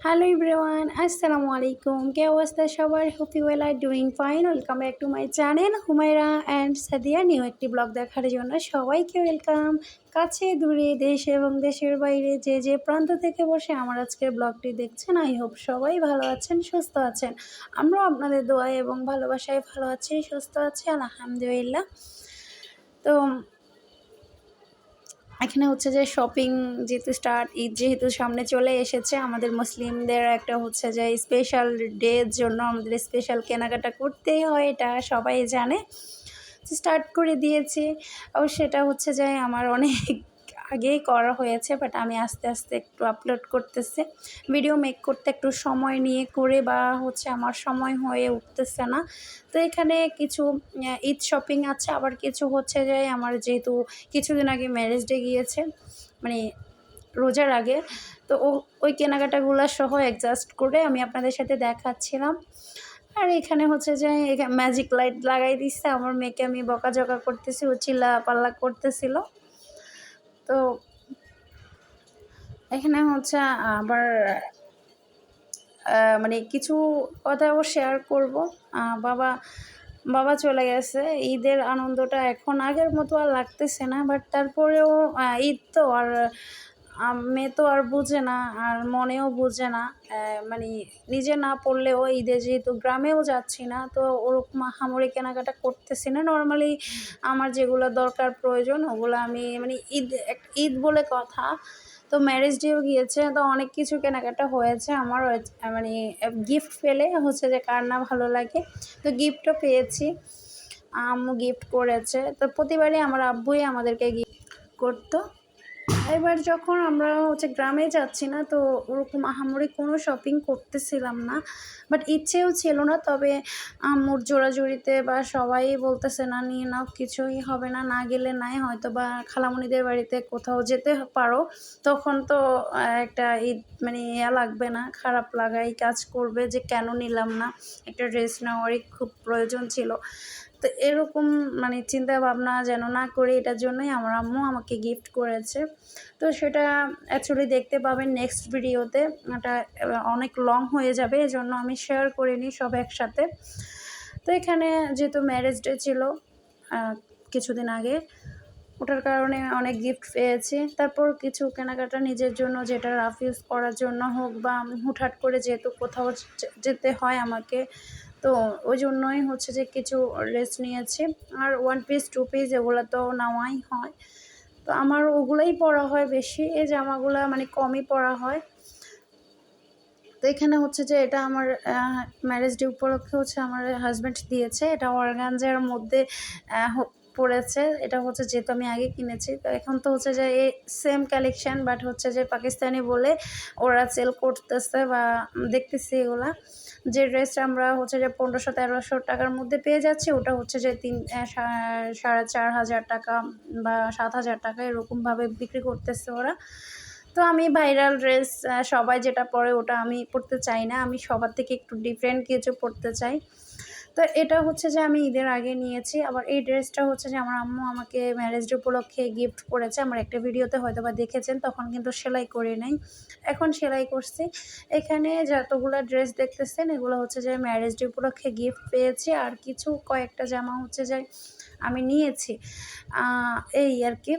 Hello everyone, আসসালামু আলাইকুম। কি অবস্থা সবার? Hope you well are doing fine. Welcome back to my channel Humaira and Sadia new একটি ব্লগ দেখার জন্য সবাইকে ওয়েলকাম। কাছে দূরে দেশ এবং দেশের বাইরে যে যে প্রান্ত থেকে বসে আমার আজকের ব্লগটি দেখছেন, আই হোপ সবাই ভালো আছেন, সুস্থ আছেন। আমরাও আপনাদের দোয়ায় এবং ভালোবাসায় ভালো আছি, সুস্থ আছি আলহামদুলিল্লাহ। তো এখানে হচ্ছে যে শপিং যেহেতু ঈদ যেহেতু সামনে চলে এসেছে, আমাদের মুসলিমদের একটা হচ্ছে যে স্পেশাল ডের জন্য আমাদের স্পেশাল কেনাকাটা করতেই হয়, এটা সবাই জানে। স্টার্ট করে দিয়েছি। সেটা হচ্ছে যে আমার অনেক আগেই করা হয়েছে, বাট আমি আস্তে আস্তে একটু আপলোড করতেছি। ভিডিও মেক করতে একটু সময় নিয়ে করে বা হচ্ছে আমার সময় হয়ে উঠতেছে না। তো এখানে কিছু ঈদ শপিং আছে, আবার কিছু হচ্ছে যে আমার যেহেতু কিছুদিন আগে ম্যারেজ ডে গিয়েছে, মানে রোজার আগে, তো ওই কেনাকাটাগুলো সহ অ্যাডজাস্ট করে আমি আপনাদের সাথে দেখাচ্ছিলাম। আর এখানে হচ্ছে যে ম্যাজিক লাইট লাগাই দিচ্ছে, আমার মেয়েকে আমি বকাঝকা করতেছি, ও চিল্লা পাল্লা করতেছিল। তো এখানে হচ্ছে আবার মানে কিছু কথাও শেয়ার করব। বাবা বাবা চলে গেছে, ঈদের আনন্দটা এখন আগের মতো আর লাগতেছে না, বাট তারপরেও ঈদ তো আর মেয়ে তো আর বুঝে না, আর মনেও বুঝে না। মানে নিজে না পড়লেও ঈদে যেহেতু গ্রামেও যাচ্ছি না, তো ওরকম আহামরি কেনাকাটা করতেছি না। নর্মালি আমার যেগুলো দরকার প্রয়োজন ওগুলো আমি মানে ঈদ বলে কথা, তো ম্যারেজ ডেও গিয়েছে, তো অনেক কিছু কেনাকাটা হয়েছে আমার। মানে গিফট পেলে হচ্ছে যে কার না ভালো লাগে, তো গিফটও পেয়েছি। আম্মু গিফট করেছে, তো প্রতিবারই আমার আব্বুই আমাদেরকে গিফট করতো। এবার যখন আমরা হচ্ছে গ্রামে যাচ্ছি না, তো ওরকম আহামরি কোনো শপিং করতেছিলাম না, বাট ইচ্ছেও ছিল না। তবে আম্মুর জোড়াজুড়িতে বা সবাই বলতেছে না নিয়ে নাও, কিছুই হবে না, না গেলে নাই, হয়তো বা খালামণিদের বাড়িতে কোথাও যেতে পারো, তখন তো একটা ঈদ মানে লাগবে না, খারাপ লাগাই কাজ করবে যে কেন নিলাম না, একটা ড্রেস নেওয়ারই খুব প্রয়োজন ছিল। তো এরকম মানে চিন্তা ভাবনা যেন না করে, এটার জন্যই আমার আম্মু আমাকে গিফট করেছে। তো সেটা অ্যাকচুয়ালি দেখতে পাবেন নেক্সট ভিডিওতে, এটা অনেক লং হয়ে যাবে, এজন্য আমি শেয়ার করিনি সব একসাথে। তো এখানে যেহেতু ম্যারেজ ডে ছিল কিছুদিন আগে, ওটার কারণে অনেক গিফট পেয়েছি। তারপর কিছু কেনাকাটা নিজের জন্য, যেটা রাফ ইউজ করার জন্য হোক বা হুটহাট করে যেহেতু কোথাও যেতে হয় আমাকে, তো ওই জন্যই হচ্ছে যে কিছু ড্রেস নিয়েছি। আর 1 পিস 2 পিস এগুলো তো নেওয়াই হয়, তো আমার ওগুলোই পরা হয় বেশি, এই জামাগুলো মানে কমই পরা হয়। তো এখানে হচ্ছে যে এটা আমার ম্যারেজ ডে উপলক্ষে হচ্ছে আমার হাজব্যান্ড দিয়েছে, এটা অর্গানজার মধ্যে পড়েছে। এটা হচ্ছে যেহেতু আমি আগে কিনেছি, তো এখন তো হচ্ছে যে এই সেম কালেকশান, বাট হচ্ছে যে পাকিস্তানি বলে ওরা সেল করতেছে বা দেখতেছি এগুলা। যে ড্রেসটা আমরা হচ্ছে যে 1500-1300 টাকার মধ্যে পেয়ে যাচ্ছি, ওটা হচ্ছে যে 4,500 টাকা বা 7,000 টাকা এরকমভাবে বিক্রি করতেছে ওরা। তো আমি ভাইরাল ড্রেস সবাই যেটা পরে ওটা আমি পরতে চাই না, আমি সবার থেকে একটু ডিফারেন্ট কিছু পরতে চাই। তো এটা হচ্ছে যে আমি ঈদের আগে নিয়েছি। আবার এই ড্রেসটা হচ্ছে যে আমার আম্মু আমাকে ম্যারেজ ডে উপলক্ষে গিফট করেছে। আমার একটা ভিডিওতে হয়তোবা দেখেছেন, তখন কিন্তু সেলাই করে নাই, এখন সেলাই করছি। এখানে যতগুলো ড্রেস দেখতেছেন এগুলো হচ্ছে যে ম্যারেজ ডে উপলক্ষে গিফট পেয়েছি, আর কিছু কয়েকটা জামা হচ্ছে যে আমি নিয়েছি, এই আর কি।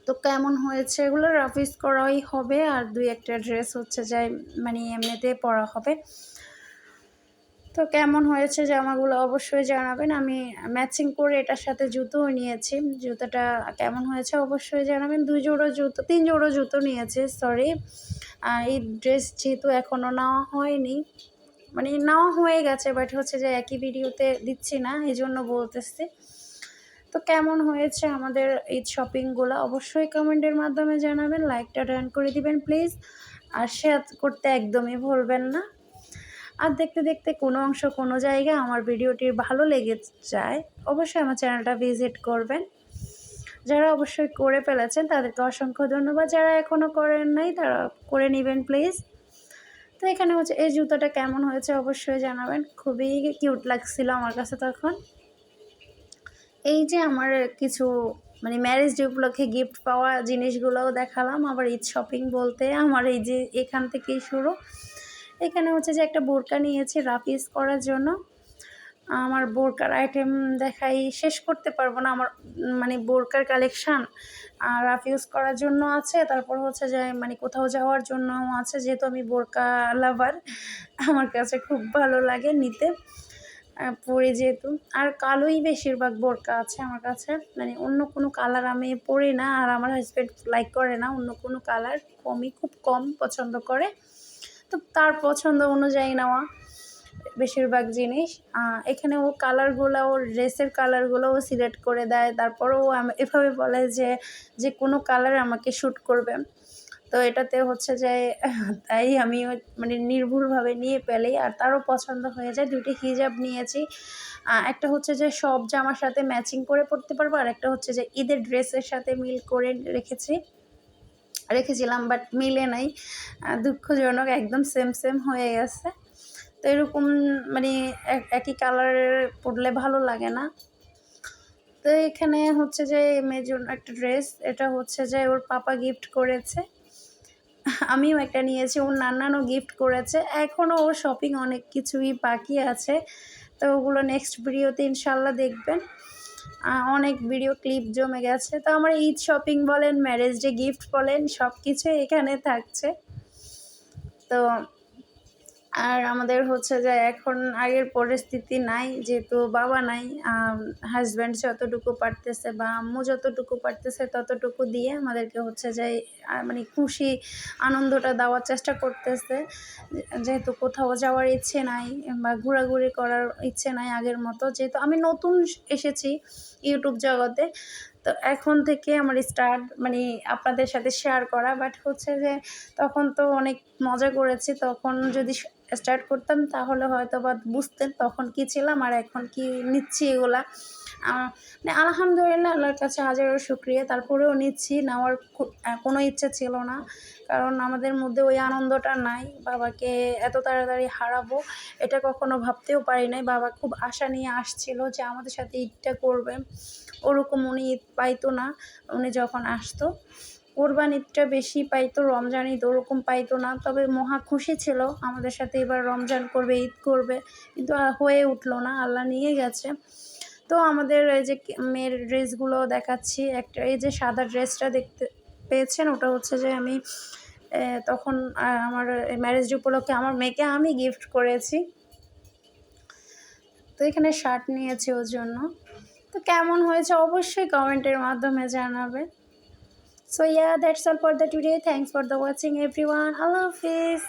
তো কেমন হয়েছে এগুলো রাফ ইউজ করাই হবে, আর 2-1টা ড্রেস হচ্ছে যে মানে এমনিতে পরা হবে। তো কেমন হয়েছে জামাগুলো অবশ্যই জানাবেন। আমি ম্যাচিং করে এটার সাথে জুতোও নিয়েছি, জুতোটা কেমন হয়েছে অবশ্যই জানাবেন। 3 জোড়ো জুতো নিয়েছি, সরি। এই ড্রেস যেহেতু এখনও নেওয়া হয়নি, মানে নেওয়া হয়ে গেছে, বাট হচ্ছে যে একই ভিডিওতে দিচ্ছি না, এই জন্য বলতেছি। তো কেমন হয়েছে আমাদের ঈদ শপিংগুলো অবশ্যই কমেন্টের মাধ্যমে জানাবেন, লাইকটা ডান করে দিবেন প্লিজ, আর শেয়ার করতে একদমই ভুলবেন না। আর দেখতে দেখতে কোনো অংশ কোনো জায়গায় আমার ভিডিওটির ভালো লেগে যায়, অবশ্যই আমার চ্যানেলটা ভিজিট করবেন। যারা অবশ্যই করে ফেলেছেন তাদেরকে অসংখ্য ধন্যবাদ, যারা এখনও করেন নাই তারা করে নেবেন প্লিজ। তো এখানে হচ্ছে এই জুতোটা কেমন হয়েছে অবশ্যই জানাবেন, খুবই কিউট লাগছিল আমার কাছে তখন। এই যে আমার কিছু মানে ম্যারেজ ডে উপলক্ষে গিফট পাওয়া জিনিসগুলোও দেখালাম। আবার ঈদ শপিং বলতে আমার এই যে এখান থেকেই শুরু। এখানে হচ্ছে যে একটা বোরকা নিয়েছি রাফ ইউজ করার জন্য। আমার বোরকার আইটেম দেখাই শেষ করতে পারবো না। আমার মানে বোরকার কালেকশান রাফ ইউজ করার জন্য আছে, তারপর হচ্ছে যে মানে কোথাও যাওয়ার জন্যও আছে, যেহেতু আমি বোরকা লাভার, আমার কাছে খুব ভালো লাগে নিতে পরে যেহেতু। আর কালোই বেশিরভাগ বোরকা আছে আমার কাছে, মানে অন্য কোনো কালার আমি পরি না, আর আমার হাজব্যান্ড লাইক করে না অন্য কোনো কালার, খুব কম পছন্দ করে। তো তার পছন্দ অনুযায়ী নেওয়া বেশিরভাগ জিনিস। এখানে ও কালারগুলো, ওর ড্রেসের কালারগুলো ও সিলেক্ট করে দেয়, তারপরেও এভাবে বলে যে কোনো কালার আমাকে শ্যুট করবে। তো এটাতে হচ্ছে যে তাই আমিও মানে নির্ভুলভাবে নিয়ে ফেলি, আর তারও পছন্দ হয়ে যায়। দুটি হিজাব নিয়েছি, একটা হচ্ছে যে সব জামার সাথে ম্যাচিং করে পরতে পারবো, আর একটা হচ্ছে যে ঈদের ড্রেসের সাথে মিল করে রেখেছিলাম, বাট মিলে নাই, দুঃখজনক, একদম সেম হয়ে গেছে। তো এরকম মানে একই কালারের পরলে ভালো লাগে না। তো এখানে হচ্ছে যে মেয়ের জন্য একটা ড্রেস, এটা হচ্ছে যে ওর পাপা গিফট করেছে, আমিও একটা নিয়েছি, ওর নানানও গিফট করেছে। এখনও ওর শপিং অনেক কিছুই বাকি আছে, তো ওগুলো নেক্সট ভিডিওতে ইনশাল্লাহ দেখবেন। অনেক ভিডিও ক্লিপ জমে গেছে। তো আমার ঈদ শপিং বলেন, ম্যারেজ ডে গিফট বলেন, সব কিছুই এখানে থাকছে। তো আর আমাদের হচ্ছে যে এখন আগের পরিস্থিতি নাই, যেহেতু বাবা নাই। হাজব্যান্ড যতটুকু পারতেছে বা আম্মু যতটুকু পারতেছে ততটুকু দিয়ে আমাদেরকে হচ্ছে যে মানে খুশি আনন্দটা দেওয়ার চেষ্টা করতেছে। যেহেতু কোথাও যাওয়ার ইচ্ছে নাই বা ঘোরাঘুরি করার ইচ্ছে নাই আগের মতো, যেহেতু আমি নতুন এসেছি ইউটিউব জগতে, তো এখন থেকে আমার স্টার্ট মানে আপনাদের সাথে শেয়ার করা। বাট হচ্ছে যে তখন তো অনেক মজা করেছি, তখন যদি স্টার্ট করতাম তাহলে হয়তো বা বুঝতেন তখন কী ছিলাম আর এখন কি নিচ্ছি এগুলা। মানে আলহামদুলিল্লাহ, আল্লাহর কাছে হাজারো শুকরিয়া, তারপরেও নিচ্ছি, নেওয়ার কোনো ইচ্ছে ছিল না, কারণ আমাদের মধ্যে ওই আনন্দটা নাই। বাবাকে এত তাড়াতাড়ি হারাবো এটা কখনো ভাবতেও পারি নাই। বাবা খুব আশা নিয়ে আসছিল যে আমাদের সাথে ঈদটা করবে, ওরকম উনি ঈদ পাইতো না। উনি যখন আসতো কোরবান ঈদটা বেশি পাইতো, রমজান ঈদ ওরকম পাইতো না। তবে মহা খুশি ছিল আমাদের সাথে এবার রমজান করবে, ঈদ করবে, কিন্তু হয়ে উঠলো না, আল্লাহ নিয়ে গেছে। তো আমাদের এই যে মেয়ের ড্রেসগুলো দেখাচ্ছি। একটা এই যে সাদা ড্রেসটা দেখতে পেয়েছেন, ওটা হচ্ছে যে আমি তখন আমার ম্যারেজ ডে উপলক্ষে আমার মেয়েকে আমি গিফট করেছি। তো এখানে শার্ট নিয়েছি ওর জন্য। তো কেমন হয়েছে অবশ্যই কমেন্টের মাধ্যমে জানাবে। So yeah, that's all for the today. Thanks for the watching everyone. Allah Hafiz.